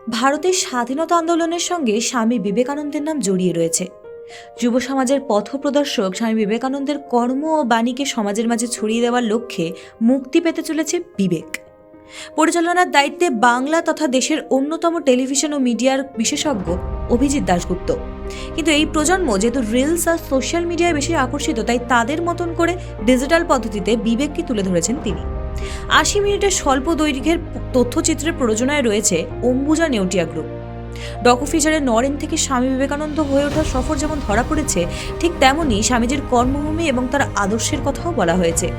ভারতের স্বাধীনতা আন্দোলনের সঙ্গে স্বামী বিবেকানন্দের নাম জড়িয়ে রয়েছে। যুব সমাজের পথপ্রদর্শক স্বামী বিবেকানন্দের কর্ম ও বাণীকে সমাজের মাঝে ছড়িয়ে দেওয়ার লক্ষ্যে মুক্তি পেতে চলেছে বিবেক। পরিচালনার দায়িত্বে বাংলা তথা দেশের অন্যতম টেলিভিশন ও মিডিয়ার বিশেষজ্ঞ অভিজিৎ দাশগুপ্ত। কিন্তু এই প্রজন্ম যেহেতু রিলস আর সোশ্যাল মিডিয়ায় বেশি আকর্ষিত, তাই তাদের মতন করে ডিজিটাল পদ্ধতিতে বিবেককে তুলে ধরেছেন তিনি। ৮০ মিনিটের স্বল্প দৈর্ঘ্যের তথ্যচিত্রের প্রযোজনায় রয়েছে অম্বুজা নেউটিয়া গ্রুপ। ডকুফিচারে নরেন থেকে স্বামী বিবেকানন্দ হয়ে ওঠার সফর যেমন ধরা পড়েছে, ঠিক তেমনই স্বামীজির কর্মভূমি এবং তার আদর্শের কথাও বলা হয়েছে।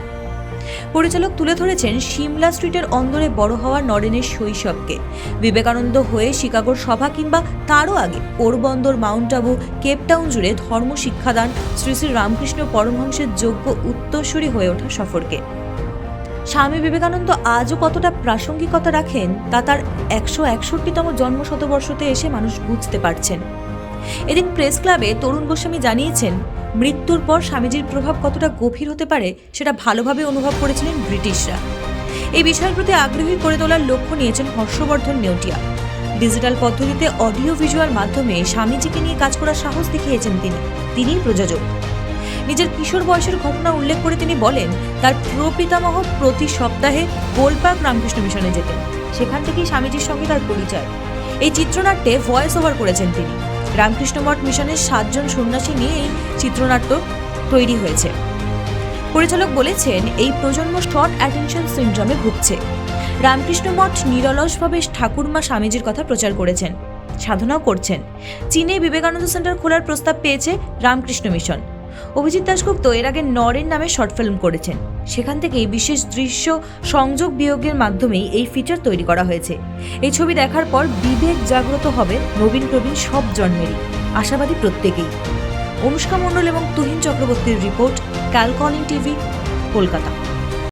পরিচালক তুলে ধরেছেন সিমলা স্ট্রিটের অন্দরে বড় হওয়া নরেনের শৈশবকে। বিবেকানন্দ হয়ে শিকাগোর সভা কিংবা তারও আগে পোরবন্দর, মাউন্ট আবু, কেপটাউন জুড়ে ধর্ম শিক্ষাদান, শ্রী শ্রী রামকৃষ্ণ পরমহংসের যোগ্য উত্তরসূরি হয়ে ওঠা সফরকে। স্বামী বিবেকানন্দ আজও কতটা প্রাসঙ্গিকতা রাখেন তা তার ১৬১তম জন্ম শতবর্ষতে এসে মানুষ বুঝতে পারছেন। এদিন প্রেস ক্লাবে তরুণ গোস্বামী জানিয়েছেন, মৃত্যুর পর স্বামীজির প্রভাব কতটা গভীর হতে পারে সেটা ভালোভাবে অনুভব করেছিলেন ব্রিটিশরা। এই বিষয়ের প্রতি আগ্রহী করে তোলার লক্ষ্য নিয়েছেন হর্ষবর্ধন নেউটিয়া। ডিজিটাল পদ্ধতিতে অডিও ভিজুয়াল মাধ্যমে স্বামীজিকে নিয়ে কাজ করার সাহস দেখিয়েছেন তিনিই প্রযোজক। নিজের কিশোর বয়সের ঘটনা উল্লেখ করে তিনি বলেন, তার প্রপিতামহ প্রতি সপ্তাহে গোলপার্ক রামকৃষ্ণ মিশনে যেতেন। সেখান থেকেই স্বামীজির সঙ্গে তার পরিচয়। এই চিত্রনাট্যে ভয়েস ওভার করেছেন তিনি। রামকৃষ্ণ মঠ মিশনের ৭ জন সন্ন্যাসী নিয়ে এই চিত্রনাট্য তৈরি হয়েছে। পরিচালক বলেছেন, এই প্রজন্ম শর্ট অ্যাটেনশন সিনড্রোমে ভুগছে। রামকৃষ্ণ মঠ নিরলসভাবে ঠাকুরমা স্বামীজির কথা প্রচার করেছেন, সাধনাও করছেন। চীনে বিবেকানন্দ সেন্টার খোলার প্রস্তাব পেয়েছে রামকৃষ্ণ মিশন। অভিজিৎ দাশগুপ্ত এর আগে নরেন নামে শর্ট ফিল্ম করেছেন। সেখান থেকেই বিশেষ দৃশ্য সংযোগ বিয়োগের মাধ্যমেই এই ফিচার তৈরি করা হয়েছে। এই ছবি দেখার পর বিবেক জাগ্রত হবে নবীন প্রবীণ সব জন্মেরই, আশাবাদী প্রত্যেকেই। অনুষ্কা মণ্ডল এবং তুহিন চক্রবর্তীর রিপোর্ট, ক্যালকলিং টিভি, কলকাতা।